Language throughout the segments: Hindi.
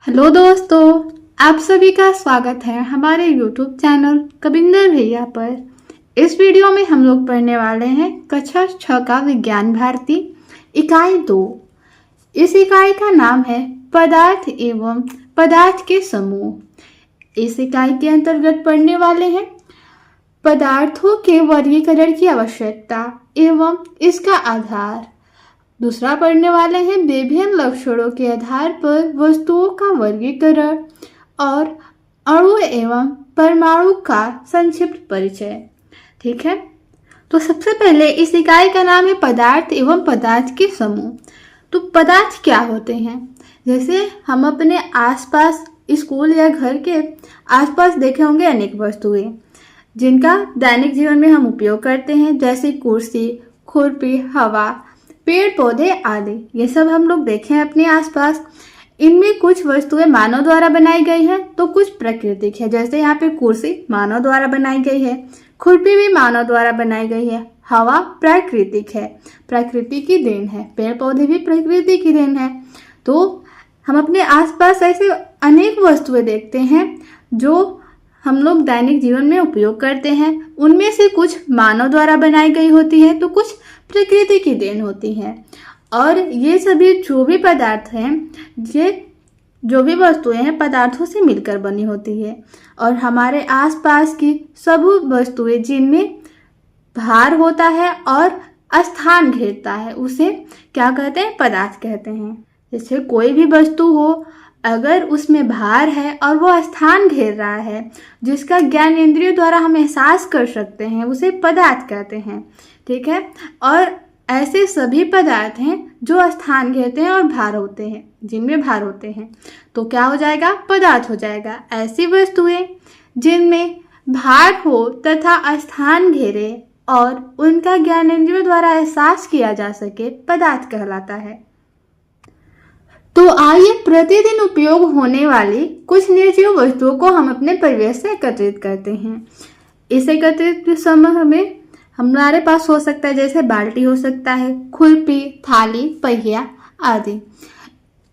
हेलो दोस्तों, आप सभी का स्वागत है हमारे YouTube चैनल कविंदर भैया पर। इस वीडियो में हम लोग पढ़ने वाले हैं कक्षा 6 का विज्ञान भारती इकाई 2। इस इकाई का नाम है पदार्थ एवं पदार्थ के समूह। इस इकाई के अंतर्गत पढ़ने वाले हैं पदार्थों के वर्गीकरण की आवश्यकता एवं इसका आधार। दूसरा पढ़ने वाले हैं विभिन्न लक्षणों के आधार पर वस्तुओं का वर्गीकरण और अणु एवं परमाणु का संक्षिप्त परिचय। ठीक है, तो सबसे पहले इस इकाई का नाम है पदार्थ एवं पदार्थ के समूह। तो पदार्थ क्या होते हैं? जैसे हम अपने आसपास स्कूल या घर के आसपास देखे होंगे अनेक वस्तुएं जिनका दैनिक जीवन में हम उपयोग करते हैं, जैसे कुर्सी, खुरपी, हवा, पेड़ पौधे आदि। ये सब हम लोग देखें अपने आसपास। इनमें कुछ वस्तुएं मानव द्वारा बनाई गई है तो कुछ प्राकृतिक है। जैसे यहाँ पे कुर्सी मानव द्वारा बनाई गई है, खुरपी भी मानव द्वारा बनाई गई है, हवा प्राकृतिक है, प्रकृति की देन है, पेड़ पौधे भी प्रकृति की देन है। तो हम अपने आसपास ऐसे अनेक वस्तुएं देखते हैं जो हम लोग दैनिक जीवन में उपयोग करते हैं। उनमें से कुछ मानव द्वारा बनाई गई होती है तो कुछ प्रकृति की देन होती है। और ये सभी जो भी पदार्थ हैं, ये जो भी वस्तुएं हैं पदार्थों से मिलकर बनी होती है। और हमारे आसपास की सब वस्तुएं जिनमें भार होता है और स्थान घेरता है उसे क्या कहते हैं? पदार्थ कहते हैं। जैसे कोई भी वस्तु हो, अगर उसमें भार है और वो स्थान घेर रहा है जिसका ज्ञान इंद्रियों द्वारा हम एहसास कर सकते हैं, उसे पदार्थ कहते हैं। ठीक है, और ऐसे सभी पदार्थ हैं जो स्थान घेरते हैं और भार होते हैं, जिनमें भार होते हैं, तो क्या हो जाएगा? पदार्थ हो जाएगा। ऐसी वस्तुएं जिनमें भार हो तथा स्थान घेरे और उनका ज्ञान इंद्रियों द्वारा एहसास किया जा सके, पदार्थ कहलाता है। तो आइए प्रतिदिन उपयोग होने वाली कुछ निर्जीव वस्तुओं को हम अपने परिवेश से एकत्रित करते हैं। इस एकत्रित समूह में हमारे पास हो सकता है जैसे बाल्टी हो सकता है, खुरपी, थाली, पहिया आदि।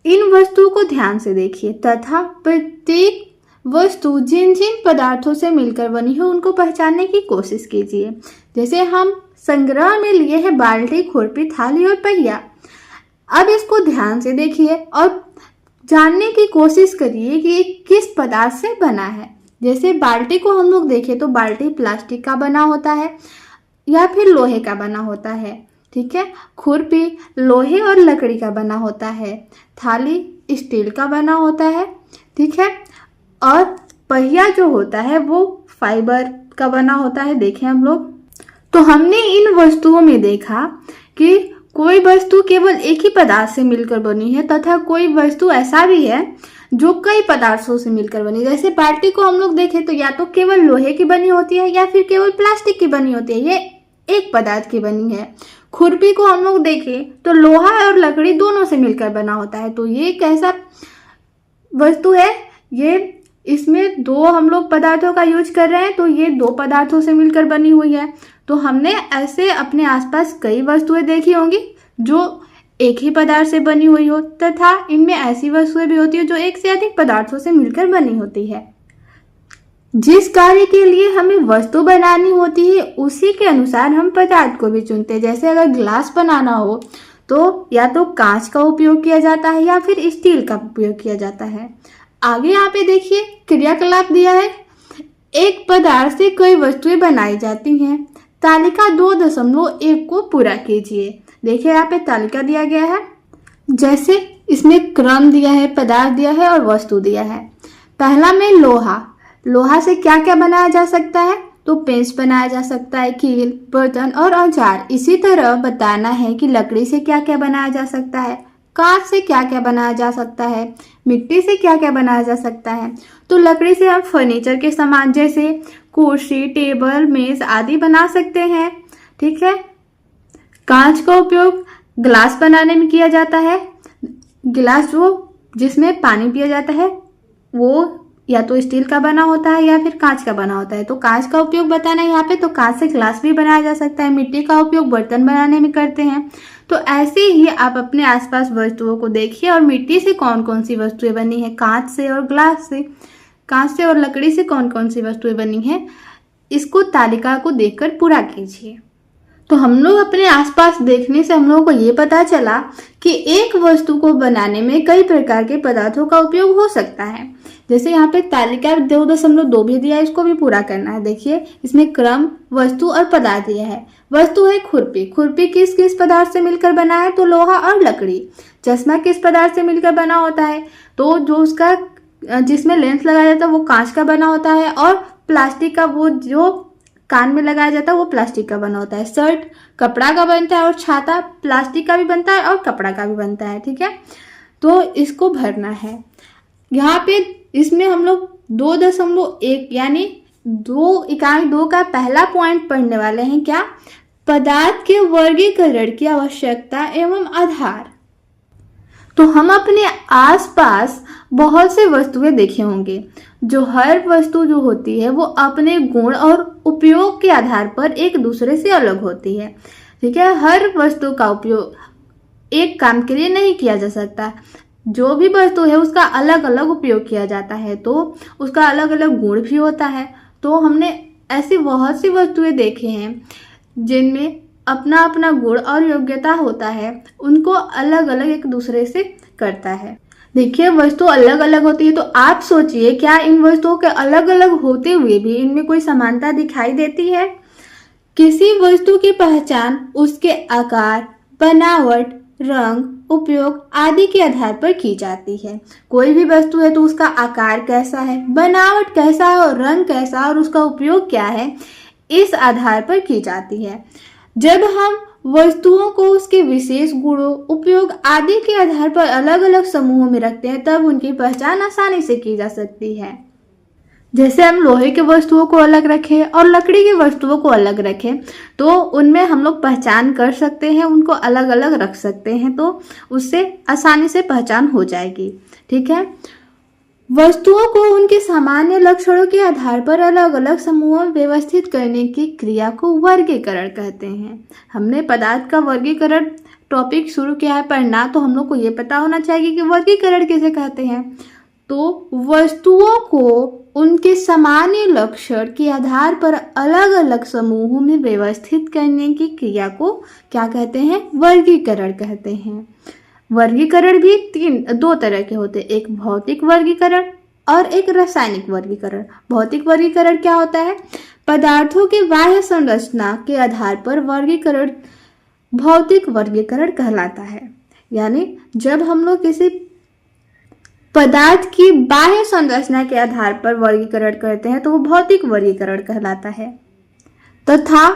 इन वस्तुओं को ध्यान से देखिए तथा प्रत्येक वस्तु जिन जिन पदार्थों से मिलकर बनी हो उनको पहचानने की कोशिश कीजिए। जैसे हम संग्रह में लिए हैं बाल्टी, खुरपी, थाली और पहिया। अब इसको ध्यान से देखिए और जानने की कोशिश करिए कि ये किस पदार्थ से बना है। जैसे बाल्टी को हम लोग देखें तो बाल्टी प्लास्टिक का बना होता है या फिर लोहे का बना होता है। ठीक है, खुरपी लोहे और लकड़ी का बना होता है, थाली स्टील का बना होता है। ठीक है, और पहिया जो होता है वो फाइबर का बना होता है, देखें हम लोग। तो हमने इन वस्तुओं में देखा कि कोई वस्तु केवल एक ही पदार्थ से मिलकर बनी है तथा कोई वस्तु ऐसा भी है जो कई पदार्थों से मिलकर बनी। जैसे बाल्टी को हम लोग देखें तो या तो केवल लोहे की बनी होती है या फिर केवल प्लास्टिक की बनी होती है, ये एक पदार्थ की बनी है। खुरपी को हम लोग देखें तो लोहा और लकड़ी दोनों से मिलकर बना होता है। तो ये एक ऐसा वस्तु है, ये इसमें दो हम लोग पदार्थों का यूज कर रहे हैं तो ये दो पदार्थों से मिलकर बनी हुई है। तो हमने ऐसे अपने आसपास कई वस्तुएं देखी होंगी जो एक ही पदार्थ से बनी हुई हो तथा इनमें ऐसी वस्तुएं भी होती है जो एक से अधिक पदार्थों से मिलकर बनी होती है। जिस कार्य के लिए हमें वस्तु बनानी होती है उसी के अनुसार हम पदार्थ को भी चुनते हैं। जैसे अगर ग्लास बनाना हो तो या तो कांच का उपयोग किया जाता है या फिर स्टील का उपयोग किया जाता है। आगे यहाँ पे देखिए क्रियाकलाप दिया है, एक पदार्थ से कई वस्तुएं बनाई जाती हैं। तालिका 2.1 को पूरा कीजिए। देखिए यहाँ पे तालिका दिया गया है, जैसे इसमें क्रम दिया है, पदार्थ दिया है और वस्तु दिया है। पहला में लोहा, लोहा से क्या क्या बनाया जा सकता है? तो पेंच बनाया जा सकता है, कील, बर्तन और औजार। इसी तरह बताना है कि लकड़ी से क्या क्या बनाया जा सकता है, कांच से क्या क्या बनाया जा सकता है, मिट्टी से क्या क्या बनाया जा सकता है। तो लकड़ी से हम फर्नीचर के सामान जैसे कुर्सी, टेबल, मेज आदि बना सकते हैं। ठीक है, कांच का उपयोग गिलास बनाने में किया जाता है। गिलास जो जिसमें पानी पिया जाता है वो या तो स्टील का बना होता है या फिर कांच का बना होता है। तो कांच का उपयोग बताना है यहाँ पे, तो कांच से ग्लास भी बनाया जा सकता है। मिट्टी का उपयोग बर्तन बनाने में करते हैं। तो ऐसे ही आप अपने आसपास वस्तुओं को देखिए और मिट्टी से कौन कौन सी वस्तुएं बनी है, कांच से और ग्लास से, कांच से और लकड़ी से कौन कौन सी वस्तुएं बनी हैं, इसको तालिका को देखकर पूरा कीजिए। तो हम लोग अपने आसपास देखने से हम लोगों को ये पता चला कि एक वस्तु को बनाने में कई प्रकार के पदार्थों का उपयोग हो सकता है। जैसे यहाँ पे तालिका 2.2 भी दिया है, इसको भी पूरा करना है। देखिए इसमें क्रम, वस्तु और पदार्थ दिया है। वस्तु है खुरपी। खुरपी किस किस पदार्थ से मिलकर बना है, तो लोहा और लकड़ी। चश्मा किस पदार्थ से मिलकर बना होता है, तो जो उसका जिसमें लेंस लगाया जाता है वो कांच का बना होता है, और प्लास्टिक का वो जो कान में लगाया जाता है वो प्लास्टिक का बना होता है। शर्ट कपड़ा का बनता है और छाता प्लास्टिक का भी बनता है और कपड़ा का भी बनता है। ठीक है, तो इसको भरना है। यहाँ पे इसमें हम लोग 2.1 यानी 2 इकाई 2 का पहला पॉइंट पढ़ने वाले हैं। क्या? पदार्थ के वर्गीकरण की आवश्यकता एवं आधार। तो हम अपने आसपास बहुत से वस्तुएं देखे होंगे, जो हर वस्तु जो होती है वो अपने गुण और उपयोग के आधार पर एक दूसरे से अलग होती है। ठीक है, हर वस्तु का उपयोग एक काम के लिए नहीं किया जा सकता। जो भी वस्तु है उसका अलग अलग उपयोग किया जाता है, तो उसका अलग अलग गुण भी होता है। तो हमने ऐसी बहुत सी वस्तुएं देखे हैं जिनमें अपना अपना गुण और योग्यता होता है, उनको अलग अलग एक दूसरे से करता है। देखिए वस्तु अलग अलग होती है, तो आप सोचिए क्या इन वस्तुओं के अलग अलग होते हुए भी इनमें कोई समानता दिखाई देती है? किसी वस्तु की पहचान उसके आकार, बनावट, रंग, उपयोग आदि के आधार पर की जाती है। कोई भी वस्तु है तो उसका आकार कैसा है, बनावट कैसा है और रंग कैसा है और उसका उपयोग क्या है, इस आधार पर की जाती है। जब हम वस्तुओं को उसके विशेष गुणों, उपयोग आदि के आधार पर अलग अलग समूहों में रखते हैं, तब उनकी पहचान आसानी से की जा सकती है। जैसे हम लोहे के वस्तुओं को अलग रखें और लकड़ी की वस्तुओं को अलग रखें, तो उनमें हम लोग पहचान कर सकते हैं, उनको अलग अलग रख सकते हैं, तो उससे आसानी से पहचान हो जाएगी। ठीक है, वस्तुओं को उनके सामान्य लक्षणों के आधार पर अलग अलग समूहों में व्यवस्थित करने की क्रिया को वर्गीकरण कहते हैं। हमने पदार्थ का वर्गीकरण टॉपिक शुरू किया है पढ़ना, तो हम लोग को ये पता होना चाहिए कि वर्गीकरण किसे कहते हैं। तो वस्तुओं को उनके सामान्य लक्षण के आधार पर अलग अलग समूहों में व्यवस्थित करने की क्रिया को क्या कहते हैं? वर्गीकरण कहते हैं। वर्गीकरण भी 2 तरह के होते हैं, एक भौतिक वर्गीकरण और एक रासायनिक वर्गीकरण। भौतिक वर्गीकरण क्या होता है? पदार्थों के बाह्य संरचना के आधार पर वर्गीकरण भौतिक वर्गीकरण कहलाता है। यानी जब हम लोग किसी पदार्थ की बाह्य संरचना के आधार पर वर्गीकरण करते हैं तो वो भौतिक वर्गीकरण कहलाता है, तथा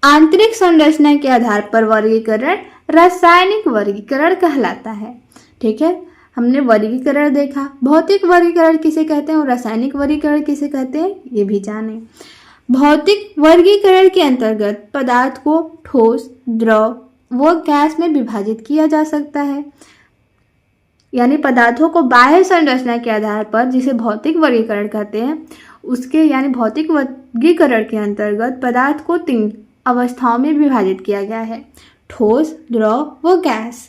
आंतरिक संरचना के आधार पर वर्गीकरण रासायनिक वर्गीकरण कहलाता है। ठीक है, हमने वर्गीकरण देखा, भौतिक वर्गीकरण किसे कहते हैं और रासायनिक वर्गीकरण किसे कहते हैं ये भी जाने। भौतिक वर्गीकरण के अंतर्गत पदार्थ को ठोस, द्रव व गैस में विभाजित किया जा सकता है। यानी पदार्थों को बाह्य संरचना के आधार पर, जिसे भौतिक वर्गीकरण कहते हैं, उसके यानी भौतिक वर्गीकरण के अंतर्गत पदार्थ को 3 अवस्थाओं में विभाजित किया गया है, ठोस, द्रव व गैस।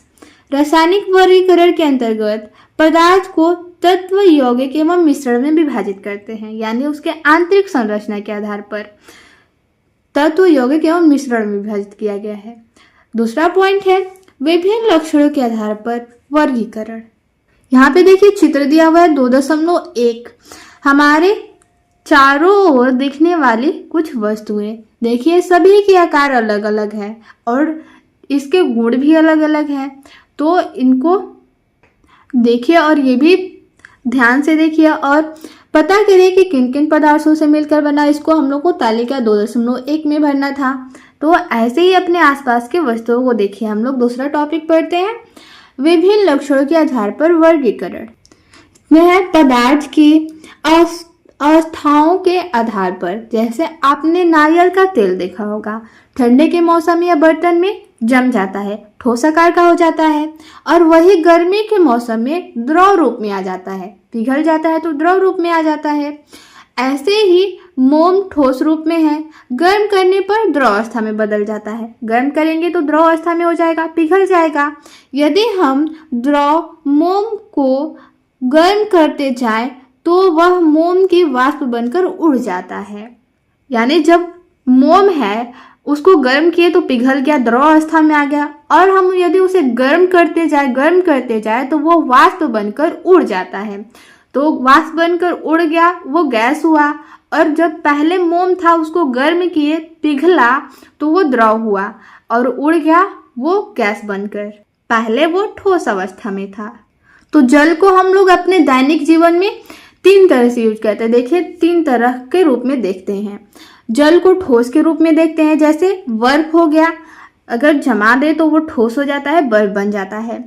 रासायनिक वर्गीकरण के अंतर्गत पदार्थ को तत्व, यौगिक एवं मिश्रण में विभाजित करते हैं, यानी उसके आंतरिक संरचना के आधार पर तत्व, यौगिक एवं मिश्रण में विभाजित किया गया है। दूसरा पॉइंट है विभिन्न लक्षणों के आधार पर वर्गीकरण। यहाँ पे देखिए चित्र दिया हुआ है 2.1। हमारे चारों ओर दिखने वाली कुछ वस्तुएं, देखिए सभी के आकार अलग अलग है और इसके गुण भी अलग अलग हैं। तो इनको देखिए और ये भी ध्यान से देखिए और पता करिए कि किन किन पदार्थों से मिलकर बना। इसको हम लोग को तालिका 2.1 में भरना था। तो ऐसे ही अपने आसपास के वस्तुओं को देखिए। हम लोग दूसरा टॉपिक पढ़ते हैं, विभिन्न लक्षणों के आधार पर वर्गीकरण। में है पदार्थ की अवस्थाओं के आधार पर। जैसे आपने नारियल का तेल देखा होगा, ठंडे के मौसम या बर्तन में जम जाता है, ठोस आकार का हो जाता है, और वही गर्मी के मौसम में द्रव रूप में आ जाता है। पिघल जाता है तो द्रव रूप में आ जाता है। ऐसे ही मोम ठोस रूप में है, गर्म करने पर द्रव अवस्था में बदल जाता है। गर्म करेंगे तो द्रव अवस्था में हो जाएगा, पिघल जाएगा। यदि हम द्रव मोम को गर्म करते जाएं तो वह मोम की वाष्प बनकर उड़ जाता है। यानी जब मोम है उसको गर्म किए तो पिघल गया, द्रव अवस्था में आ गया, और हम यदि उसे गर्म करते जाए तो वो वाष्प बनकर उड़ जाता है। तो वाष्प बनकर उड़ गया, वो गैस हुआ, और जब पहले मोम था उसको गर्म किए, पिघला, तो वो द्रव हुआ और उड़ गया वो गैस बनकर। पहले वो ठोस अवस्था में था। तो जल को हम लोग अपने दैनिक जीवन में 3 तरह से यूज करते हैं। देखिए 3 तरह के रूप में देखते हैं। जल को ठोस के रूप में देखते हैं, जैसे बर्फ हो गया, अगर जमा दे तो वो ठोस हो जाता है, बर्फ बन जाता है।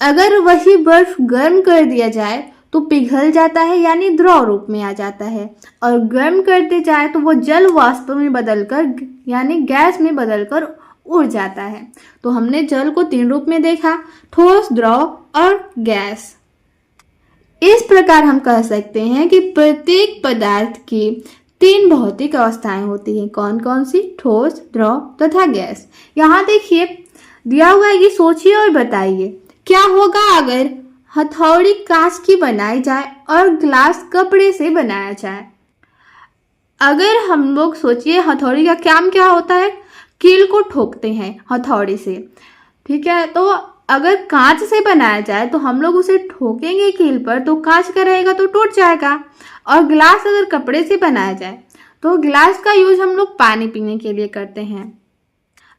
अगर वही बर्फ गर्म कर दिया जाए तो पिघल जाता है, यानी द्रव रूप में आ जाता है, और गर्म करते जाए तो वो जल वाष्प में बदलकर यानी गैस में बदलकर उड़ जाता है। तो हमने जल को 3 रूप में देखा, ठोस, द्रव और गैस। इस प्रकार हम कह सकते हैं कि प्रत्येक पदार्थ की 3 भौतिक अवस्थाएं होती हैं। कौन कौन सी? ठोस, द्रव तथा गैस। यहाँ देखिए दिया हुआ है कि सोचिए और बताइए क्या होगा अगर हथौड़ी कांच की बनाई जाए और ग्लास कपड़े से बनाया जाए। अगर हम लोग सोचिए, हथौड़ी का काम क्या होता है? कील को ठोकते हैं हथौड़ी से, ठीक है। तो अगर कांच से बनाया जाए तो हम लोग उसे ठोकेंगे कील पर तो कांच का रहेगा तो टूट जाएगा। और ग्लास अगर कपड़े से बनाया जाए तो ग्लास का यूज हम लोग पानी पीने के लिए करते हैं।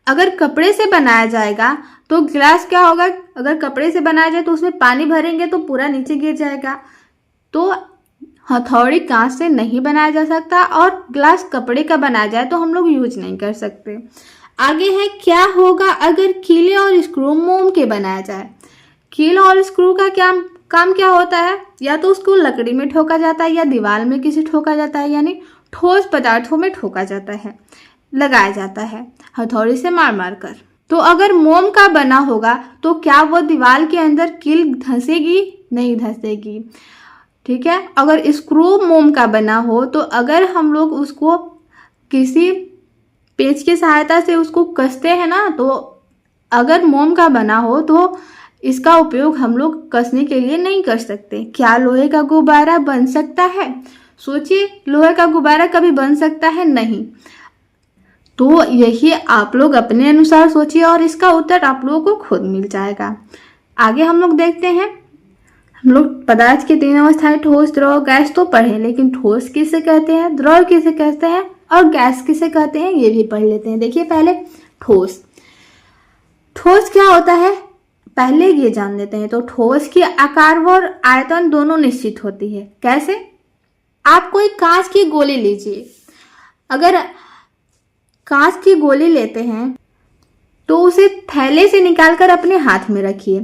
अगर कपड़े से बनाया जाएगा तो ग्लास क्या होगा? अगर कपड़े से बनाया जाए तो उसमें पानी भरेंगे तो पूरा नीचे गिर जाएगा। तो हथौड़ी कांच से नहीं बनाया जा सकता, और ग्लास कपड़े का बनाया जाए तो हम लोग यूज नहीं कर सकते। आगे है क्या होगा अगर कीले और स्क्रू मोम के बनाया जाए। कील और स्क्रू का काम क्या होता है? या तो उसको लकड़ी में ठोका जाता है या दीवार में किसी ठोका जाता है, यानी ठोस पदार्थों में ठोका जाता है, लगाया जाता है हथौड़ी से मार मार कर। तो अगर मोम का बना होगा तो क्या वो दीवार के अंदर कील धंसेगी? नहीं धंसेगी, ठीक है। अगर स्क्रू मोम का बना हो तो अगर हम लोग उसको किसी पेच की सहायता से उसको कसते हैं ना, तो अगर मोम का बना हो तो इसका उपयोग हम लोग कसने के लिए नहीं कर सकते। क्या लोहे का गुब्बारा बन सकता है? सोचिए, लोहे का गुब्बारा कभी बन सकता है? नहीं। तो यही आप लोग अपने अनुसार सोचिए और इसका उत्तर आप लोगों को खुद मिल जाएगा। आगे हम लोग देखते हैं। हम लोग पदार्थ की 3 अवस्थाएं ठोस, द्रव, गैस तो पढ़े, लेकिन ठोस किसे कहते हैं, द्रव किसे कहते हैं और गैस किसे कहते हैं ये भी पढ़ लेते हैं। देखिए पहले ठोस। ठोस क्या होता है पहले ये जान लेते हैं। तो ठोस की आकार और आयतन दोनों निश्चित होती है। कैसे? आप कोई कांच की गोली लीजिए, अगर कांच की गोली लेते हैं तो उसे थैले से निकालकर अपने हाथ में रखिए।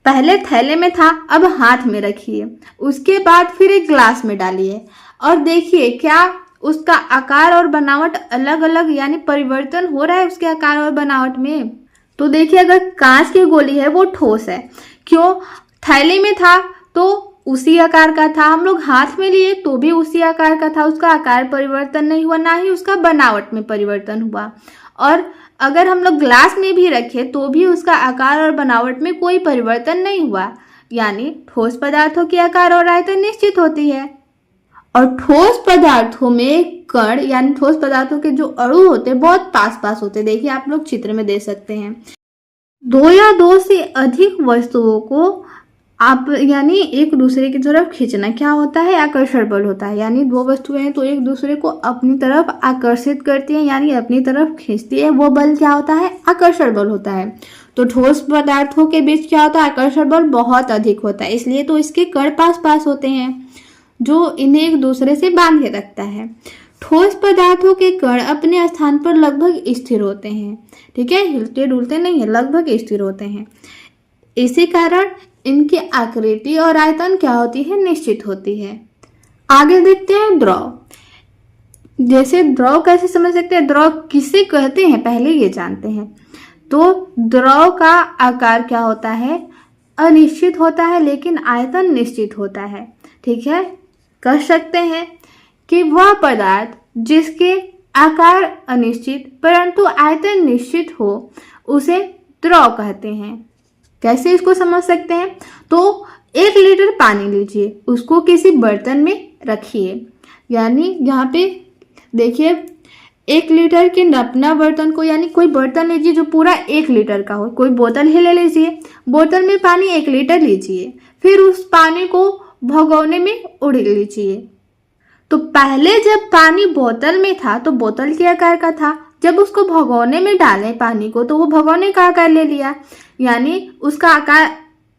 पहले थैले में था, अब हाथ में रखिए। उसके बाद फिर एक ग्लास में डालिए और देखिए क्या उसका आकार और बनावट अलग अलग यानी परिवर्तन हो रहा है उसके आकार और बनावट में। तो देखिए अगर कांच की गोली है वो ठोस है, क्यों? थैले में था तो उसी आकार का था, हम लोग हाथ में लिए तो भी उसी आकार का था, उसका आकार परिवर्तन नहीं हुआ, ना ही उसका बनावट में परिवर्तन हुआ। और अगर हम लोग ग्लास में भी रखे तो भी उसका आकार और बनावट में कोई परिवर्तन नहीं हुआ, यानी ठोस पदार्थों की आकार और आयतन निश्चित होती है। और ठोस पदार्थों में कण यानी ठोस पदार्थों के जो अणु होते हैं बहुत पास पास होते हैं। देखिए आप लोग चित्र में देख सकते हैं। 2 या 2 से अधिक वस्तुओं को आप यानी एक दूसरे की तरफ खींचना क्या होता है? आकर्षण बल होता है। यानी 2 वस्तुएं तो एक दूसरे को अपनी तरफ आकर्षित करती हैं यानी अपनी तरफ खींचती है, वो बल क्या होता है? आकर्षण बल होता है। तो ठोस पदार्थों के बीच क्या होता है? आकर्षण बल बहुत अधिक होता है, इसलिए तो इसके कण पास पास होते हैं जो इन्हें एक दूसरे से बांधे रखता है। ठोस पदार्थों के कण अपने स्थान पर लगभग स्थिर होते हैं, ठीक है, हिलते डुलते नहीं है, लगभग स्थिर होते हैं। इसी कारण इनकी आकृति और आयतन क्या होती है? निश्चित होती है। आगे देखते हैं द्रव। जैसे द्रव कैसे समझ सकते हैं, द्रव किसे कहते हैं पहले ये जानते हैं। तो द्रव का आकार क्या होता है? अनिश्चित होता है लेकिन आयतन निश्चित होता है। ठीक है, कह सकते हैं कि वह पदार्थ जिसके आकार अनिश्चित परंतु आयतन निश्चित हो उसे द्रव कहते हैं। कैसे इसको समझ सकते हैं? तो 1 लीटर पानी लीजिए, उसको किसी बर्तन में रखिए, यानी यहाँ पे देखिए 1 लीटर के नपना बर्तन को, यानी कोई बर्तन लीजिए जो पूरा 1 लीटर का हो, कोई बोतल ही ले लीजिए, बोतल में पानी 1 लीटर लीजिए, फिर उस पानी को भगोने में उड़ लीजिए। तो पहले जब पानी बोतल में था तो बोतल के आकार का था, जब उसको भगोने में डालें पानी को तो वो भगोने का आकार ले लिया, यानी उसका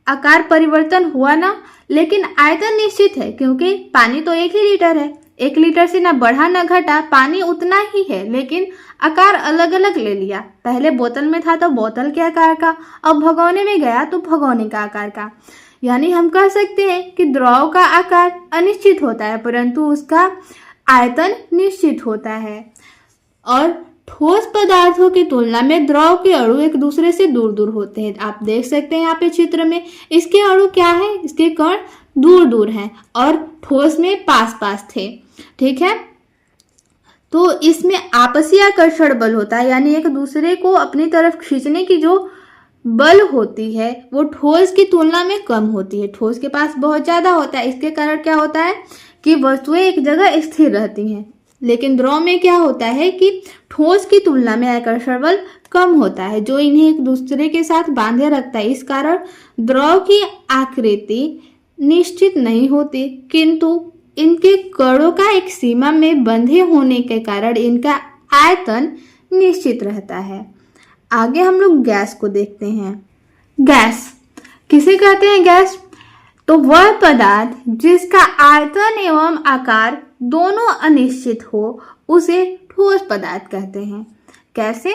आकार परिवर्तन हुआ ना, लेकिन आयतन निश्चित है क्योंकि पानी तो 1 ही लीटर है, 1 लीटर से ना बढ़ा ना घटा, पानी उतना ही है लेकिन आकार अलग अलग ले लिया। पहले बोतल में था तो बोतल के आकार का, अब भगोने में गया तो भगोने का आकार का। यानी हम कह सकते हैं कि द्रव का आकार अनिश्चित होता है परंतु उसका आयतन निश्चित होता है। और ठोस पदार्थों की तुलना में द्रव के अणु एक दूसरे से दूर दूर होते हैं। आप देख सकते हैं यहाँ पे चित्र में, इसके अणु क्या है, इसके कण दूर दूर हैं और ठोस में पास पास थे। ठीक है, तो इसमें आपसी आकर्षण बल होता है, यानी एक दूसरे को अपनी तरफ खींचने की जो बल होती है वो ठोस की तुलना में कम होती है। ठोस के पास बहुत ज्यादा होता है, इसके कारण क्या होता है कि वस्तुएं एक जगह स्थिर रहती हैं, लेकिन द्रव में क्या होता है कि ठोस की तुलना में आकर्षण बल कम होता है जो इन्हें एक दूसरे के साथ बांधे रखता है। इस कारण द्रव की आकृति निश्चित नहीं होती, किंतु इनके कणों का एक सीमा में बंधे होने के कारण इनका आयतन निश्चित रहता है। आगे हम लोग गैस को देखते हैं। गैस किसे कहते हैं? गैस तो वह पदार्थ जिसका आयतन एवं आकार दोनों अनिश्चित हो उसे ठोस पदार्थ कहते हैं। कैसे?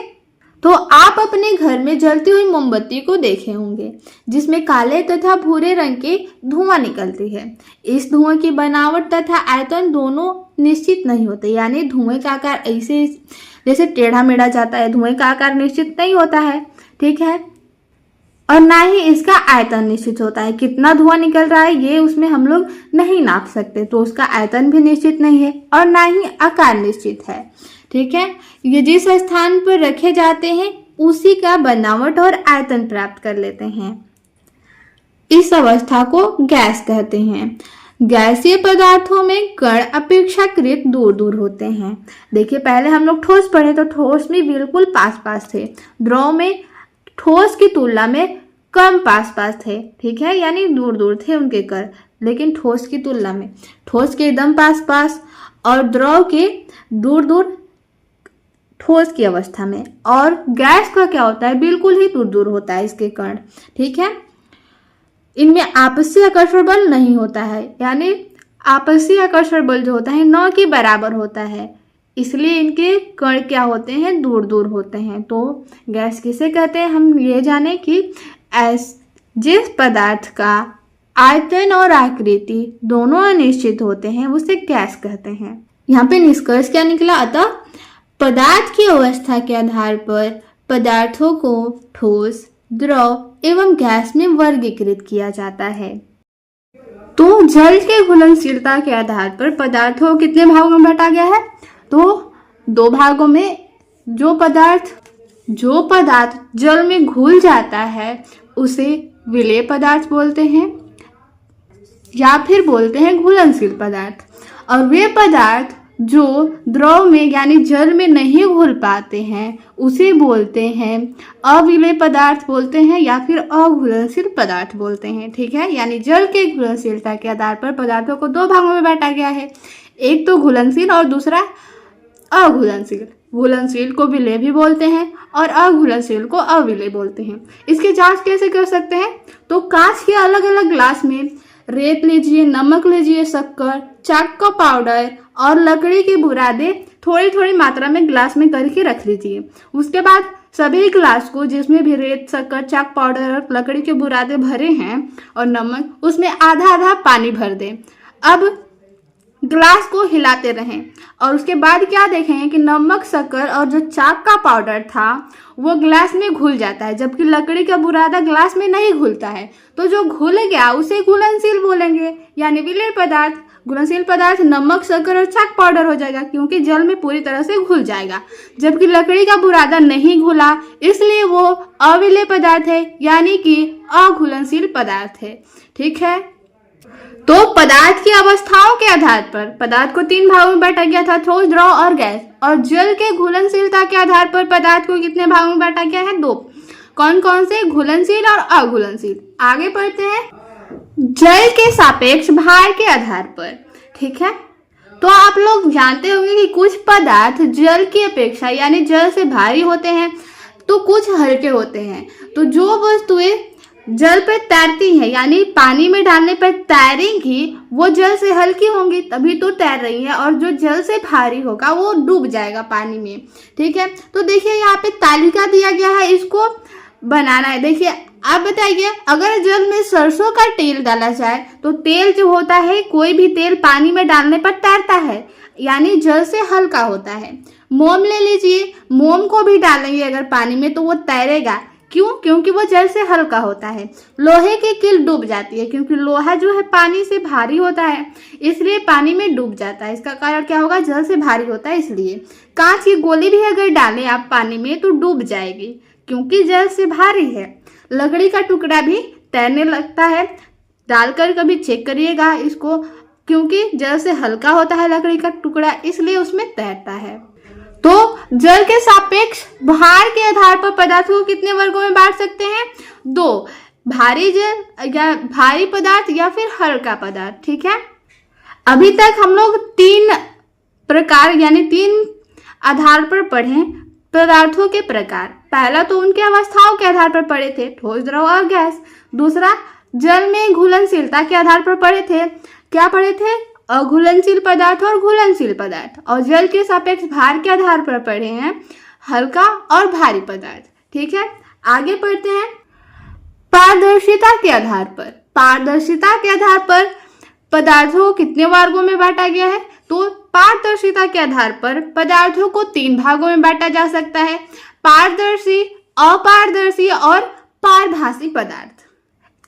तो आप अपने घर में जलती हुई मोमबत्ती को देखे होंगे जिसमें काले तथा भूरे रंग के धुआं निकलती है। इस धुआं की बनावट तथा आयतन दोनों निश्चित नहीं होते, यानी धुएं का आकार ऐसे जैसे टेढ़ा मेढ़ा जाता है, धुएं का आकार निश्चित नहीं होता है। ठीक है, और ना ही इसका आयतन निश्चित होता है, कितना धुआं निकल रहा है ये उसमें हम लोग नहीं नाप सकते, तो उसका आयतन भी निश्चित नहीं है और ना ही आकार निश्चित है। ठीक है, ये जिस स्थान पर रखे जाते हैं उसी का बनावट और आयतन प्राप्त कर लेते हैं। इस अवस्था को गैस कहते हैं। गैसीय पदार्थों में कण अपेक्षाकृत दूर दूर होते हैं। देखिए पहले हम लोग ठोस पढ़े तो ठोस में बिल्कुल पास पास थे, द्रव में ठोस की तुलना में कम पास पास थे। ठीक है, यानी दूर दूर थे उनके कण, लेकिन ठोस की तुलना में ठोस के एकदम पास पास और द्रव के दूर दूर ठोस की अवस्था में। और गैस का क्या होता है, बिल्कुल ही दूर दूर होता है इसके कण। ठीक है, इनमें आपसी आकर्षण बल नहीं होता है, यानी आपसी आकर्षण बल जो होता है न के बराबर होता है, इसलिए इनके कण क्या होते हैं, दूर दूर होते हैं। तो गैस किसे कहते हैं, हम ये जाने कि जिस पदार्थ का आयतन और आकृति दोनों अनिश्चित होते हैं उसे गैस कहते हैं। यहाँ पे निष्कर्ष क्या निकला, अतः पदार्थ की अवस्था के आधार पर पदार्थों को ठोस, द्रव एवं गैस में वर्गीकृत किया जाता है। तो जल के घुलनशीलता के आधार पर पदार्थों को कितने भागों में बांटा गया है, तो 2 भागों में। जो पदार्थ जल में घुल जाता है उसे विलेय पदार्थ बोलते हैं या फिर बोलते हैं घुलनशील पदार्थ, और वे पदार्थ जो द्रव में यानी जल में नहीं घुल पाते हैं उसे बोलते हैं अविलेय पदार्थ बोलते हैं या फिर अघुलनशील पदार्थ बोलते हैं। ठीक है, यानी जल के घुलनशीलता के आधार पर पदार्थों को 2 भागों में बांटा गया है, एक तो घुलनशील और दूसरा अघुलनशील। घुलनशील को विलेय भी बोलते हैं और अघुलनशील को अविलेय बोलते हैं। इसकी जांच कैसे कर सकते हैं, तो कांच के अलग अलग ग्लास में रेत लीजिए, नमक लीजिए, शक्कर, चाक का पाउडर और लकड़ी के बुरादे थोड़ी थोड़ी मात्रा में ग्लास में करके रख लीजिए। उसके बाद सभी ग्लास को जिसमें भी रेत, शक्कर, चाक पाउडर और लकड़ी के बुरादे भरे हैं और नमक, उसमें आधा आधा पानी भर दें। अब ग्लास को हिलाते रहें और उसके बाद क्या देखेंगे कि नमक, शक्कर और जो चाक का पाउडर था वो ग्लास में घुल जाता है, जबकि लकड़ी का बुरादा ग्लास में नहीं घुलता है। तो जो घुल गया उसे घुलनशील बोलेंगे, यानी विलेय पदार्थ। घुलनशील पदार्थ नमक, शक्कर और चाक पाउडर हो जाएगा, क्योंकि जल में पूरी तरह से घुल जाएगा। जबकि लकड़ी का बुरादा नहीं घुला, इसलिए वो अविलेय पदार्थ है, यानी कि अघुलनशील पदार्थ है। ठीक है, तो पदार्थ की अवस्थाओं के आधार पर पदार्थ को 3 भागों में बांटा गया था, ठोस, द्रव और गैस। और जल के घुलनशीलता के आधार पर पदार्थ को कितने भागों में बांटा गया है? 2। कौन कौन से? घुलनशील और अघुलनशील। आगे पढ़ते हैं, जल के सापेक्ष भार के आधार पर। ठीक है, तो आप लोग जानते होंगे कि कुछ पदार्थ जल की अपेक्षा यानी जल से भारी होते हैं तो कुछ हल्के होते हैं। तो जो वस्तुएं जल पर तैरती हैं, यानी पानी में डालने पर तैरेंगी, वो जल से हल्की होंगी, तभी तो तैर रही है। और जो जल से भारी होगा वो डूब जाएगा पानी में। ठीक है, तो देखिए यहाँ पे तालिका दिया गया है, इसको बनाना है। देखिए आप बताइए, अगर जल में सरसों का तेल डाला जाए तो तेल जो होता है, कोई भी तेल पानी में डालने पर तैरता है, यानी जल से हल्का होता है। मोम ले लीजिए, मोम को भी डालेंगे अगर पानी में तो वो तैरेगा। क्यों? क्योंकि वो जल से हल्का होता है। लोहे की कील डूब जाती है, क्योंकि लोहा जो है पानी से भारी होता है, इसलिए पानी में डूब जाता है। इसका कारण क्या होगा? जल से भारी होता है इसलिए। कांच की गोली भी अगर डालें आप पानी में तो डूब जाएगी, क्योंकि जल से भारी है। लकड़ी का टुकड़ा भी तैरने लगता है, डालकर कभी चेक करिएगा इसको, क्योंकि जल से हल्का होता है लकड़ी का टुकड़ा, इसलिए उसमें तैरता है। तो जल के सापेक्ष भार के आधार पर पदार्थों को कितने वर्गों में बांट सकते हैं? 2। भारी जल या भारी पदार्थ या फिर हल्का पदार्थ। ठीक है, अभी तक हम लोग 3 प्रकार यानी 3 आधार पर पढ़े पदार्थों के प्रकार। पहला तो उनके अवस्थाओं के आधार पर पढ़े थे, ठोस, द्रव और गैस। दूसरा जल में घुलनशीलता के आधार पर पढ़े थे, क्या पढ़े थे? अघुलनशील पदार्थ और घुलनशील पदार्थ। और जल के सापेक्ष भार के आधार पर पढ़े हैं हल्का और भारी पदार्थ। ठीक है, आगे पढ़ते हैं, पारदर्शिता के आधार पर। पारदर्शिता के आधार पर पदार्थों को कितने वर्गों में बांटा गया है? तो पारदर्शिता के आधार पर पदार्थों को 3 भागों में बांटा जा सकता है, पारदर्शी, अपारदर्शी और पारभासी पदार्थ।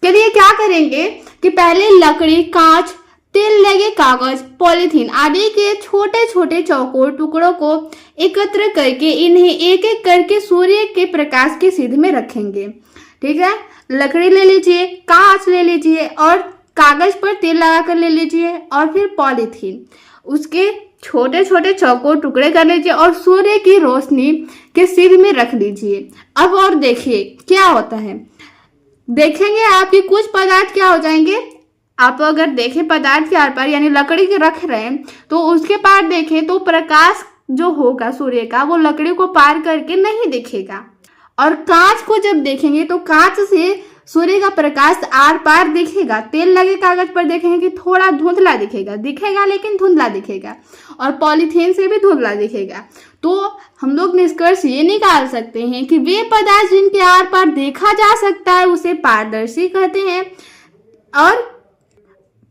चलिए क्या करेंगे कि पहले लकड़ी, कांच, तेल लगे कागज, पॉलीथीन आदि के छोटे छोटे चौकोर टुकड़ों को एकत्र करके इन्हें एक एक करके सूर्य के प्रकाश की सीध में रखेंगे। ठीक है, लकड़ी ले लीजिए, कांच ले लीजिए और कागज पर तेल लगाकर ले लीजिए और फिर पॉलीथीन, उसके छोटे छोटे चौकोर टुकड़े कर लीजिए और सूर्य की रोशनी के सीध में रख दीजिए। अब और देखिए क्या होता है, देखेंगे आपके कुछ पदार्थ क्या हो जाएंगे। आप अगर देखें पदार्थ के आर पार यानी लकड़ी के रख रहे हैं तो उसके पार देखें तो प्रकाश जो होगा सूर्य का वो लकड़ी को पार करके नहीं दिखेगा। और कांच को जब देखेंगे तो कांच से सूर्य का प्रकाश आर पार दिखेगा। तेल लगे कागज पर देखेंगे कि थोड़ा धुंधला दिखेगा लेकिन धुंधला दिखेगा, और पॉलीथीन से भी धुंधला दिखेगा। तो हम लोग निष्कर्ष ये निकाल सकते हैं कि वे पदार्थ जिनके आर पार देखा जा सकता है उसे पारदर्शी कहते हैं, और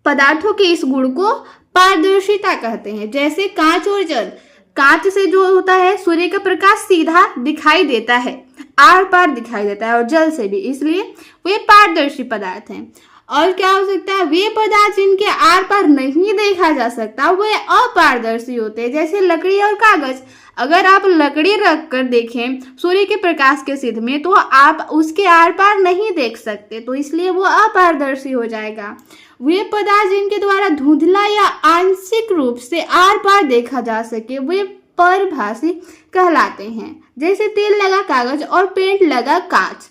पदार्थों के इस गुण को पारदर्शिता कहते हैं। जैसे कांच और जल, कांच से जो होता है सूर्य का प्रकाश सीधा दिखाई देता है, आर पार दिखाई देता है, और जल से भी, इसलिए वे पारदर्शी पदार्थ हैं। और क्या हो सकता है, वे पदार्थ जिनके आर पार नहीं देखा जा सकता वे अपारदर्शी होते हैं। जैसे लकड़ी और कागज, अगर आप लकड़ी रख कर देखें सूर्य के प्रकाश के सीध में तो आप उसके आर पार नहीं देख सकते, तो इसलिए वो अपारदर्शी हो जाएगा। वे पदार्थ जिनके द्वारा धुंधला या आंशिक रूप से आर पार देखा जा सके वे परभासी कहलाते हैं। जैसे तेल लगा कागज और पेंट लगा कांच।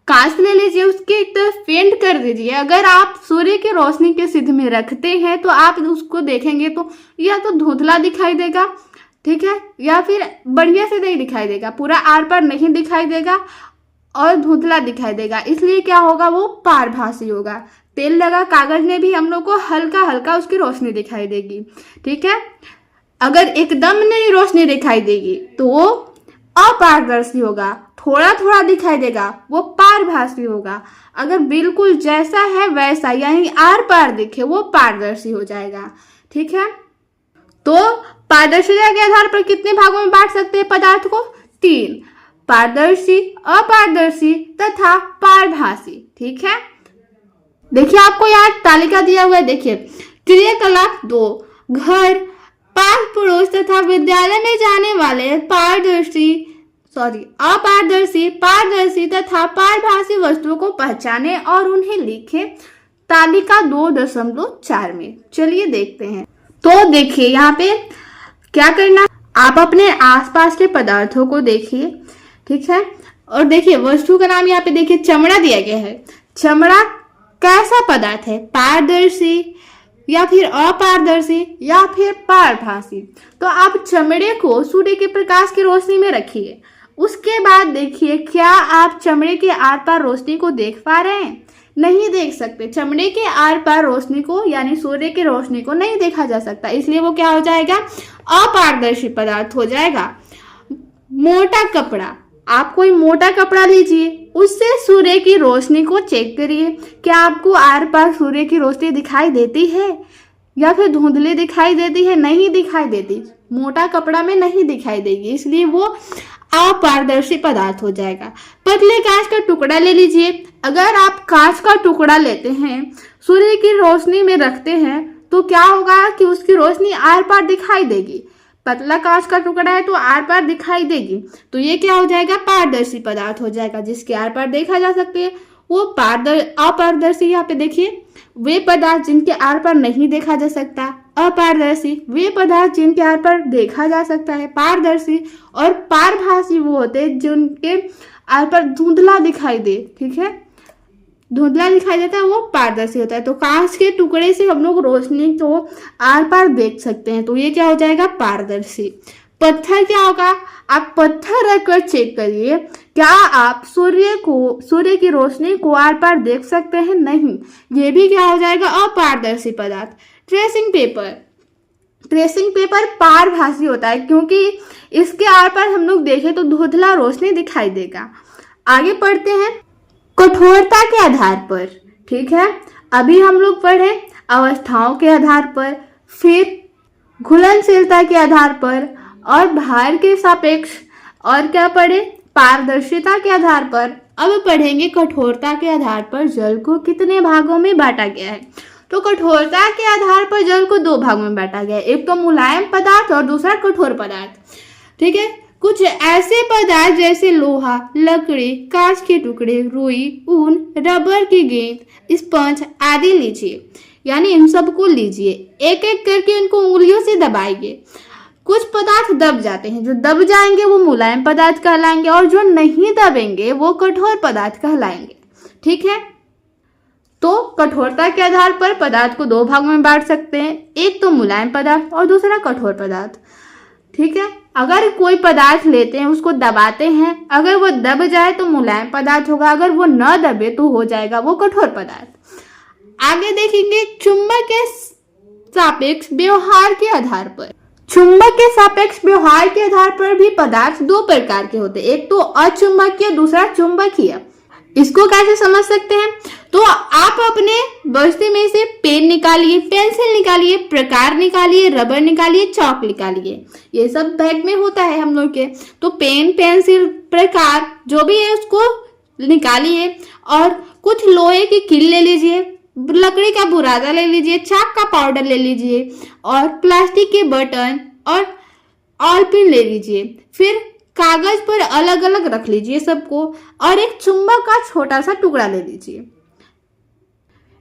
कांच ले लीजिए, उसके एक तरफ पेंट कर दीजिए, अगर आप सूर्य की रोशनी के सीध में रखते हैं तो आप उसको देखेंगे तो या तो धुंधला दिखाई देगा, ठीक है, या फिर बढ़िया से नहीं दिखाई देगा, पूरा आर पार नहीं दिखाई देगा और धुंधला दिखाई देगा, इसलिए क्या होगा, वो पारभासी होगा। तेल लगा कागज में भी हम लोग को हल्का हल्का उसकी रोशनी दिखाई देगी, ठीक है। अगर एकदम नहीं रोशनी दिखाई देगी तो वो अपारदर्शी होगा, थोड़ा थोड़ा दिखाई देगा वो पारभासी होगा। अगर बिल्कुल जैसा है वैसा यानी आर पार दिखे वो पारदर्शी हो जाएगा, ठीक है। तो पारदर्शिता के आधार पर कितने भागों में बांट सकते हैं पदार्थ को? 3, पारदर्शी, अपारदर्शी तथा पारभासी। ठीक है, देखिए आपको यहाँ तालिका दिया हुआ है। देखिए क्रियाकलाप 2, घर, पांच पड़ोस तथा विद्यालय में जाने वाले अपारदर्शी, पारदर्शी तथा पारभासी वस्तुओं को पहचाने और उन्हें लिखे। तालिका 2.4 में। चलिए देखते हैं। तो देखिए यहाँ पे क्या करना, आप अपने आसपास के पदार्थों को देखिए। ठीक है, और देखिए वस्तु का नाम यहाँ पे देखिए चमड़ा दिया गया है। चमड़ा कैसा पदार्थ है? पारदर्शी या फिर अपारदर्शी या फिर पारभासी। तो आप चमड़े को सूर्य के प्रकाश की रोशनी में रखिए। उसके बाद देखिए क्या आप चमड़े के आर पार रोशनी को देख पा रहे हैं? नहीं देख सकते। चमड़े के आर पार रोशनी को यानी सूर्य की रोशनी को नहीं देखा जा सकता, इसलिए वो क्या हो जाएगा? अपारदर्शी पदार्थ हो जाएगा। मोटा कपड़ा, आप कोई मोटा कपड़ा लीजिए, उससे सूर्य की रोशनी को चेक करिए। क्या आपको आर पार सूर्य की रोशनी दिखाई देती है या फिर धुंधली दिखाई देती है? नहीं दिखाई देती। मोटा कपड़ा में नहीं दिखाई देगी, इसलिए वो अपारदर्शी पदार्थ हो जाएगा। पतले कांच का टुकड़ा ले लीजिए। अगर आप कांच का टुकड़ा लेते हैं, सूर्य की रोशनी में रखते हैं, तो क्या होगा कि उसकी रोशनी आर पार दिखाई देगी। पतला कांच का टुकड़ा है तो आर पार दिखाई देगी, तो ये क्या हो जाएगा? पारदर्शी पदार्थ हो जाएगा, जिसके आर पार देखा जा सकते हैं वो अपारदर्शी। यहाँ पे देखिए वे पदार्थ जिनके आर पार नहीं देखा जा सकता अपारदर्शी, वे पदार्थ जिनके आर पार देखा जा सकता है पारदर्शी, और पारभासी वो होते हैं जिनके आर पार धुंधला दिखाई दे। ठीक है, धुंधला दिखाई देता है वो पारदर्शी होता है। तो कांच के टुकड़े से हम लोग रोशनी को आर पार देख सकते हैं, तो ये क्या हो जाएगा? पारदर्शी। पत्थर क्या होगा? आप पत्थर रखकर चेक करिए, क्या आप सूर्य की रोशनी को आर पार देख सकते हैं? नहीं, ये भी क्या हो जाएगा? अपारदर्शी पदार्थ। ट्रेसिंग पेपर पारभासी होता है, क्योंकि इसके आर पार हम लोग देखें तो धुंधला रोशनी दिखाई देगा। आगे पढ़ते हैं कठोरता के आधार पर। ठीक है, अभी हम लोग पढ़े अवस्थाओं के आधार पर, फिर घुलनशीलता के आधार पर और भार के सापेक्ष, और क्या पढ़े? पारदर्शिता के आधार पर। अब पढ़ेंगे कठोरता के आधार पर जल को कितने भागों में बांटा गया है। तो कठोरता के आधार पर जल को 2 भागों में बांटा गया है, एक तो मुलायम पदार्थ और दूसरा कठोर पदार्थ। ठीक है, कुछ ऐसे पदार्थ जैसे लोहा, लकड़ी, कांच के टुकड़े, रुई, ऊन, रबर की गेंद, स्पंज आदि लीजिए, यानी इन सबको लीजिए, एक एक करके इनको उंगलियों से दबाइए। कुछ पदार्थ दब जाते हैं, जो दब जाएंगे वो मुलायम पदार्थ कहलाएंगे, और जो नहीं दबेंगे वो कठोर पदार्थ कहलाएंगे। ठीक है, तो कठोरता के आधार पर पदार्थ को 2 भागों में बांट सकते हैं, एक तो मुलायम पदार्थ और दूसरा कठोर पदार्थ। ठीक है, अगर कोई पदार्थ लेते हैं उसको दबाते हैं, अगर वो दब जाए तो मुलायम पदार्थ होगा, अगर वो न दबे तो हो जाएगा वो कठोर पदार्थ। आगे देखेंगे चुंबक के सापेक्ष व्यवहार के आधार पर। चुंबक के सापेक्ष व्यवहार के आधार पर भी पदार्थ 2 प्रकार के होते हैं, एक तो अचुंबकीय, दूसरा चुंबकीय। इसको कैसे समझ सकते हैं? तो आप अपने बस्ते में से पेन निकालिए, पेंसिल निकालिए, प्रकार निकालिए, रबर निकालिए, चौक निकालिए, ये सब बैग में होता है हम लोग के। तो पेन, पेंसिल, प्रकार जो भी है उसको निकालिए, और कुछ लोहे की कील ले लीजिए, लकड़ी का बुरादा ले लीजिए, चाक का पाउडर ले लीजिए, और प्लास्टिक के बटन और ऑल पिन ले लीजिए। फिर कागज पर अलग अलग रख लीजिए सबको, और एक चुंबक का छोटा सा टुकड़ा ले लीजिए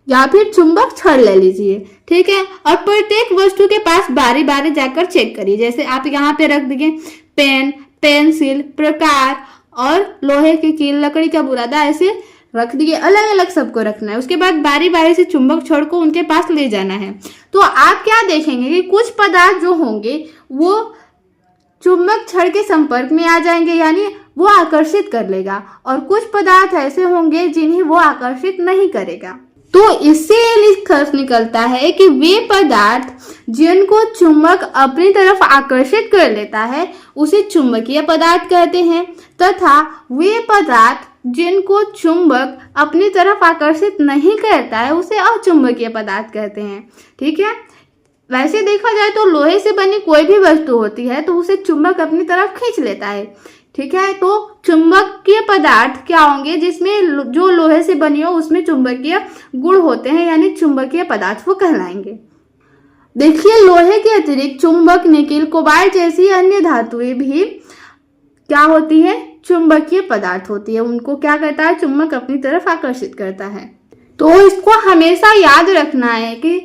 या फिर चुंबक छड़ ले लीजिए। ठीक है, और प्रत्येक वस्तु के पास बारी बारी जाकर चेक करिए। जैसे आप यहाँ पे रख दीजिए पेन, पेंसिल, प्रकार और लोहे की कील, लकड़ी का बुरादा, ऐसे रख दिए, अलग अलग सबको रखना है। उसके बाद बारी बारी से चुंबक छड़ को उनके पास ले जाना है। तो आप क्या देखेंगे कि कुछ पदार्थ जो होंगे वो चुंबक छड़ के संपर्क में आ जाएंगे, यानी वो आकर्षित कर लेगा, और कुछ पदार्थ ऐसे होंगे जिन्हें वो आकर्षित नहीं करेगा। तो इससे निष्कर्ष निकलता है कि वे पदार्थ जिनको चुंबक अपनी तरफ आकर्षित कर लेता है उसे चुंबकीय पदार्थ कहते हैं, तथा वे पदार्थ जिनको चुंबक अपनी तरफ आकर्षित नहीं करता है उसे अचुंबकीय पदार्थ कहते हैं। ठीक है, वैसे देखा जाए तो लोहे से बनी कोई भी वस्तु होती है तो उसे चुंबक अपनी तरफ खींच लेता है। ठीक है, तो चुंबकीय पदार्थ क्या होंगे, जिसमें जो लोहे से बनी हो उसमें चुंबकीय गुण होते हैं, यानी चुंबकीय पदार्थ वो कहलाएंगे। देखिए, लोहे के अतिरिक्त चुंबक, निकेल, कोबाल्ट जैसी अन्य धातुएं भी क्या होती है, चुंबकीय पदार्थ होती है। उनको क्या करता है, चुंबक अपनी तरफ आकर्षित करता है। तो इसको हमेशा याद रखना है कि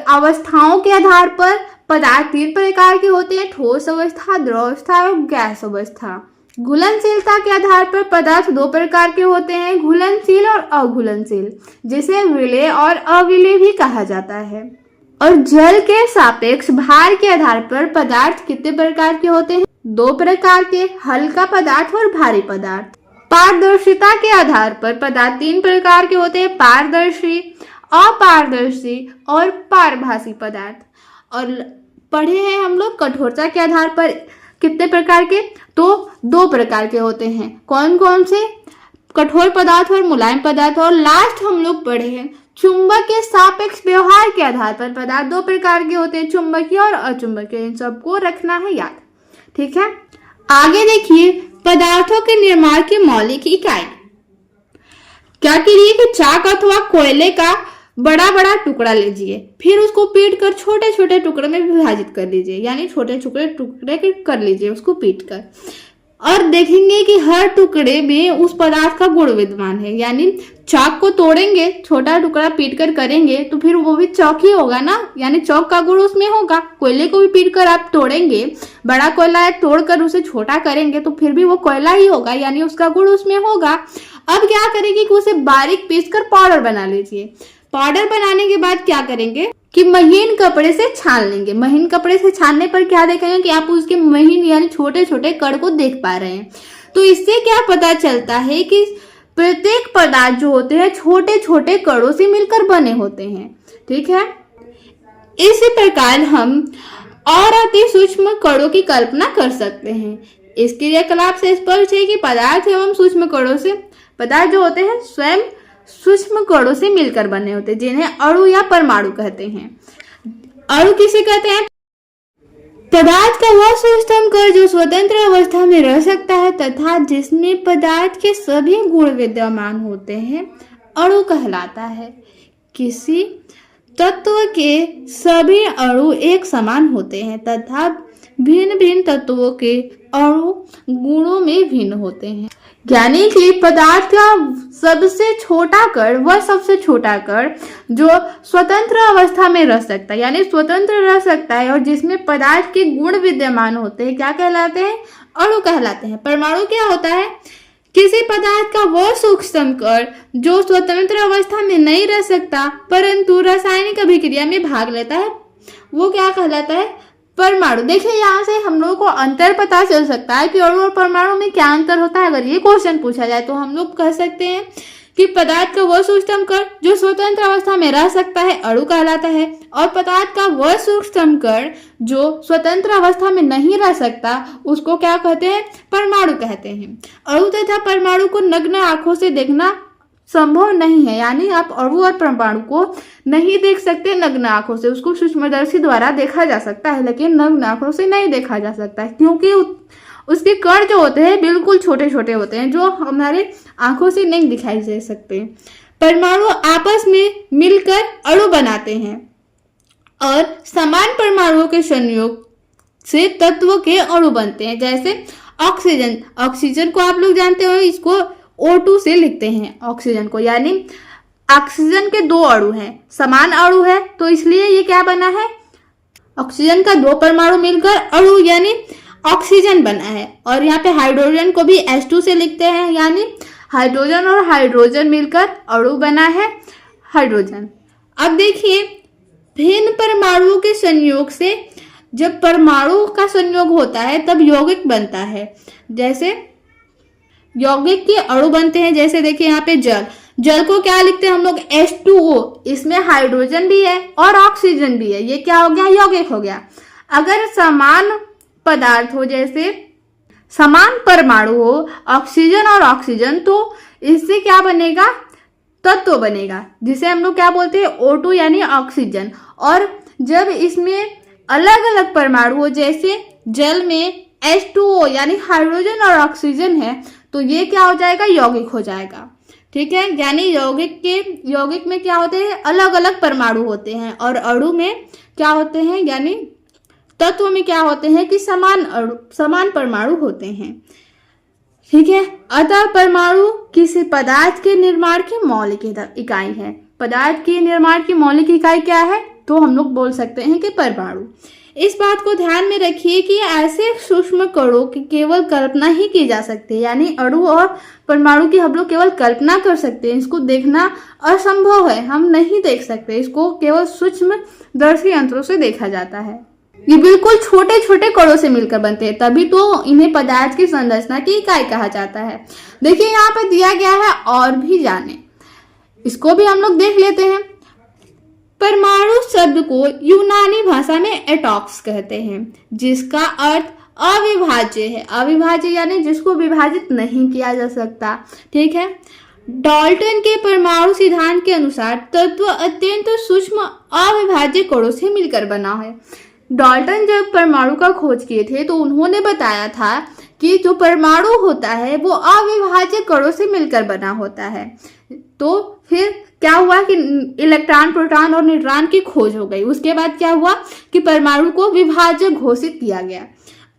अवस्थाओं के आधार पर पदार्थ 3 प्रकार के होते हैं, ठोस अवस्था, द्रव अवस्था और गैस अवस्था। घुलनशीलता के आधार पर पदार्थ 2 प्रकार के होते हैं, घुलनशील और अघुलनशील, जिसे विलेय और अविलेय भी कहा जाता है। और जल के सापेक्ष भार के आधार पर पदार्थ कितने प्रकार के होते हैं, 2 प्रकार के, हल्का पदार्थ और भारी पदार्थ। पारदर्शिता के आधार पर पदार्थ 3 प्रकार के होते हैं, पारदर्शी, अपारदर्शी और पारभासी पदार्थ। और पढ़े हैं हम लोग कठोरता के आधार पर कितने प्रकार के, तो 2 प्रकार के होते हैं। कौन कौन से, कठोर पदार्थ और मुलायम पदार्थ। और लास्ट हम लोग पढ़े हैं चुंबक के सापेक्ष व्यवहार के आधार पर पदार्थ 2 प्रकार के होते हैं, चुंबकीय और अचुंबकीय। इन सबको रखना है याद। ठीक है, आगे देखिए, पदार्थों के निर्माण की मौलिक इकाई। क्या करिए कि चाक अथवा कोयले का बड़ा बड़ा टुकड़ा लीजिए, फिर उसको पीट कर छोटे छोटे टुकड़े में विभाजित कर लीजिए, यानी छोटे छोटे टुकड़े कर लीजिए उसको पीट कर। और देखेंगे कि हर टुकड़े में उस पदार्थ का गुण विद्यमान है, यानी चाक को तोड़ेंगे, छोटा टुकड़ा पीट कर करेंगे तो फिर वो भी चौक ही होगा ना, यानी चौक का गुण उसमें होगा। कोयले को भी पीट कर आप तोड़ेंगे, बड़ा कोयला है, तोड़कर उसे छोटा करेंगे तो फिर भी वो कोयला ही होगा, यानी उसका गुण उसमें होगा। अब क्या करेंगे कि उसे बारीक पीस कर पाउडर बना लीजिए। पाउडर बनाने के बाद क्या करेंगे कि महीन कपड़े से छान लेंगे। महीन कपड़े से छानने पर क्या देखेंगे कि आप उसके महीन यानी छोटे छोटे कण को देख पा रहे हैं। तो इससे क्या पता चलता है कि प्रत्येक पदार्थ जो होते हैं छोटे छोटे कणों से मिलकर बने होते हैं। ठीक है, इसी प्रकार हम और अति सूक्ष्म कणों की कल्पना कर सकते हैं। इस क्रियाकलाप से स्पष्ट है कि पदार्थ एवं सूक्ष्म कणों से, पदार्थ जो होते हैं स्वयं सूक्ष्म कणों से मिलकर बने होते हैं, जिन्हें अणु या परमाणु कहते हैं। अणु किसे कहते हैं, पदार्थ का वह सूक्ष्म कण जो स्वतंत्र अवस्था में रह सकता है तथा जिसमें पदार्थ के सभी गुण विद्यमान होते हैं, अणु कहलाता है। किसी तत्व के सभी अणु एक समान होते हैं तथा भिन्न भिन्न तत्वों के अणु गुणों में भिन्न होते हैं, यानी कि पदार्थ का सबसे छोटा कण वह सबसे छोटा कण जो स्वतंत्र अवस्था में रह सकता है, यानी स्वतंत्र रह सकता है और जिसमें पदार्थ के गुण विद्यमान होते हैं, क्या कहलाते हैं, अणु कहलाते हैं। परमाणु क्या होता है, किसी पदार्थ का वह सूक्ष्म कण जो स्वतंत्र अवस्था में नहीं रह सकता परंतु रासायनिक अभिक्रिया में भाग लेता है, वो क्या कहलाता है, परमाणु। देखिए, यहाँ से हम लोगों को अंतर पता चल सकता है कि अणु और परमाणु में क्या अंतर होता है। अगर ये क्वेश्चन पूछा जाए तो हम लोग कह सकते हैं कि पदार्थ का वह सूक्ष्म कण जो स्वतंत्र अवस्था में रह सकता है, अणु कहलाता है, और पदार्थ का वह सूक्ष्म कण जो स्वतंत्र अवस्था में नहीं रह सकता, उसको क्या कहते हैं, परमाणु कहते हैं। अणु तथा परमाणु को नग्न आंखों से देखना संभव नहीं है, यानी आप अणु और परमाणु को नहीं देख सकते नग्न आंखों से, उसको सूक्ष्मदर्शी द्वारा देखा जा सकता है लेकिन नग्न आंखों से नहीं देखा जा सकता है, क्योंकि उसके कण जो होते हैं बिल्कुल छोटे छोटे होते हैं जो हमारे आंखों से नहीं दिखाई दे सकते। परमाणु आपस में मिलकर अणु बनाते हैं और समान परमाणुओं के संयोग से तत्व के अणु बनते हैं। जैसे ऑक्सीजन, ऑक्सीजन को आप लोग जानते हो, इसको O2 से लिखते हैं ऑक्सीजन को, यानी ऑक्सीजन के 2 अणु हैं, समान अणु है तो इसलिए ये क्या बना है, ऑक्सीजन का 2 परमाणु मिलकर अणु यानी ऑक्सीजन बना है। और यहाँ पे हाइड्रोजन को भी H2 से लिखते हैं, यानी हाइड्रोजन और हाइड्रोजन मिलकर अणु बना है हाइड्रोजन। अब देखिए, भिन्न परमाणुओं के संयोग से जब परमाणु का संयोग होता है तब यौगिक बनता है। जैसे यौगिक के अणु बनते हैं, जैसे देखिए यहाँ पे जल, जल को क्या लिखते हैं हम लोग, H2O, इसमें हाइड्रोजन भी है और ऑक्सीजन भी है, ये क्या हो गया, यौगिक हो गया। अगर समान पदार्थ हो, जैसे समान परमाणु हो ऑक्सीजन और ऑक्सीजन, तो इससे क्या बनेगा, तत्व बनेगा, जिसे हम लोग क्या बोलते हैं, O2 यानी ऑक्सीजन। और जब इसमें अलग अलग परमाणु हो, जैसे जल में H2O यानी हाइड्रोजन और ऑक्सीजन है, तो ये क्या हो जाएगा, यौगिक हो जाएगा। ठीक है, यानी यौगिक में क्या होते हैं, अलग अलग परमाणु होते हैं, और अणु में क्या होते हैं, यानी तत्व में क्या होते हैं कि समान परमाणु होते हैं। ठीक है, अतः परमाणु किसी पदार्थ के निर्माण की मौलिक इकाई है। पदार्थ के निर्माण की मौलिक इकाई क्या है, तो हम लोग बोल सकते हैं कि परमाणु। इस बात को ध्यान में रखिए कि ऐसे सूक्ष्म कणों की केवल कल्पना ही की जा सकती है, यानी अणु और परमाणु की हम लोग केवल कल्पना कर सकते हैं, इसको देखना असंभव है, हम नहीं देख सकते, इसको केवल सूक्ष्मदर्शी यंत्रों से देखा जाता है। ये बिल्कुल छोटे छोटे कणों से मिलकर बनते हैं, तभी तो इन्हें पदार्थ की संरचना की इकाई कहा जाता है। देखिए यहाँ पे दिया गया है और भी जाने, इसको भी हम लोग देख लेते हैं। परमाणु शब्द को यूनानी भाषा में एटॉक्स कहते हैं, जिसका अर्थ अविभाज्य है। अविभाज्य यानी जिसको विभाजित नहीं किया जा सकता। ठीक है, डाल्टन के परमाणु सिद्धांत के अनुसार तत्व अत्यंत सूक्ष्म अविभाज्य कणों से मिलकर बना है। डाल्टन जब परमाणु का खोज किए थे तो उन्होंने बताया था कि जो परमाणु होता है वो अविभाज्य कणों से मिलकर बना होता है। तो फिर क्या हुआ कि इलेक्ट्रॉन, प्रोटॉन और न्यूट्रॉन की खोज हो गई। उसके बाद क्या हुआ कि परमाणु को विभाज्य घोषित किया गया।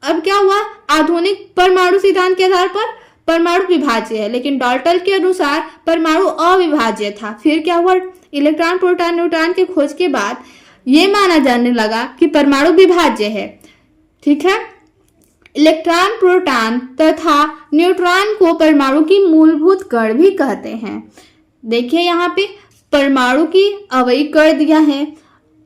अब क्या हुआ, आधुनिक परमाणु सिद्धांत के आधार पर परमाणु विभाज्य है, लेकिन डाल्टन के अनुसार परमाणु अविभाज्य था। फिर क्या हुआ, इलेक्ट्रॉन, प्रोटॉन, न्यूट्रॉन की खोज के बाद ये माना जाने लगा कि परमाणु विभाज्य है। ठीक है, इलेक्ट्रॉन, प्रोटॉन तथा न्यूट्रॉन को परमाणु की मूलभूत कण भी कहते हैं। देखिए यहाँ पे परमाणु की अवयवी कण दिया है,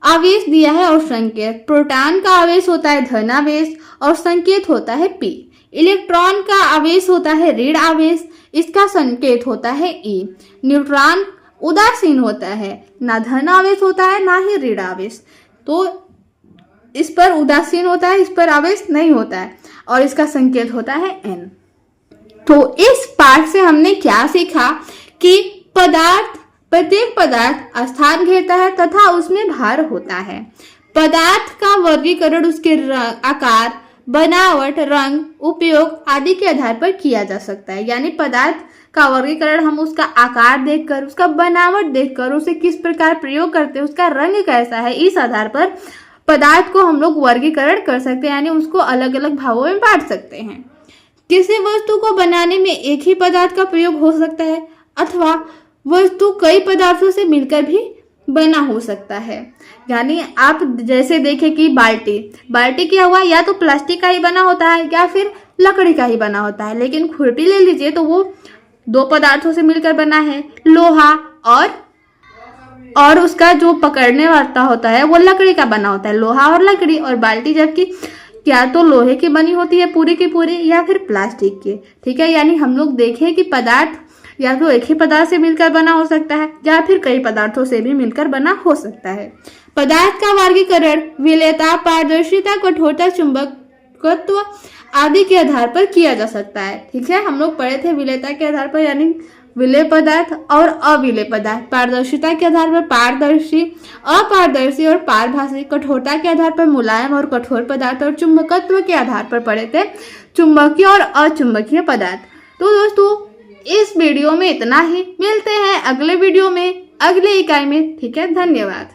आवेश दिया है और संकेत। प्रोटॉन का आवेश होता है धनावेश और संकेत होता है P। इलेक्ट्रॉन का आवेश होता है ऋण आवेश, इसका संकेत होता है E। न्यूट्रॉन उदासीन होता है, ना धन आवेश होता है ना ही ऋण आवेश, तो इस पर उदासीन होता है, इस पर आवेश नहीं होता है, और इसका संकेत होता है N। तो इस पाठ से हमने क्या सीखा कि प्रत्येक पदार्थ स्थान घेरता है तथा उसमें भार होता है। पदार्थ का वर्गीकरण उसके आकार, बनावट, रंग, उपयोग आदि के आधार पर किया जा सकता है। यानी पदार्थ का वर्गीकरण हम उसका आकार देखकर, उसका बनावट देखकर, उसे किस प्रकार प्रयोग करते हैं, उसका रंग कैसा है, इस आधार पर पदार्थ को हम लोग वर्गीकरण कर सकते हैं, यानी उसको अलग अलग भागों में बांट सकते हैं। किसी वस्तु को बनाने में एक ही पदार्थ का प्रयोग हो सकता है अथवा वस्तु कई पदार्थों से मिलकर भी बना हो सकता है। यानी आप जैसे देखें कि बाल्टी क्या हुआ, या तो प्लास्टिक का ही बना होता है या फिर लकड़ी का ही बना होता है। लेकिन खुरपी ले लीजिए तो वो दो पदार्थों से मिलकर बना है, लोहा और उसका जो पकड़ने वाला होता है वो लकड़ी का बना होता है, लोहा और लकड़ी। और बाल्टी जबकि क्या तो लोहे की बनी होती है पूरी की पूरी, या फिर प्लास्टिक की। ठीक है, यानी हम लोग देखें कि पदार्थ या तो एक ही पदार्थ से मिलकर बना हो सकता है या फिर कई पदार्थों से भी मिलकर बना हो सकता है। पदार्थ का वर्गीकरण विलेयता, पारदर्शिता, कठोरता, चुंबकत्व आदि के आधार पर किया जा सकता है। ठीक है, हम लोग पढ़े थे विलेयता के आधार पर यानी विलेय पदार्थ और अविलेय पदार्थ, पारदर्शिता के आधार पर पारदर्शी, अपारदर्शी और पारभासी, कठोरता के आधार पर मुलायम और कठोर पदार्थ, और चुंबकत्व के आधार पर पढ़े थे चुंबकीय और अचुंबकीय पदार्थ। तो दोस्तों इस वीडियो में इतना ही, मिलते हैं अगले वीडियो में अगले इकाई में। ठीक है, धन्यवाद।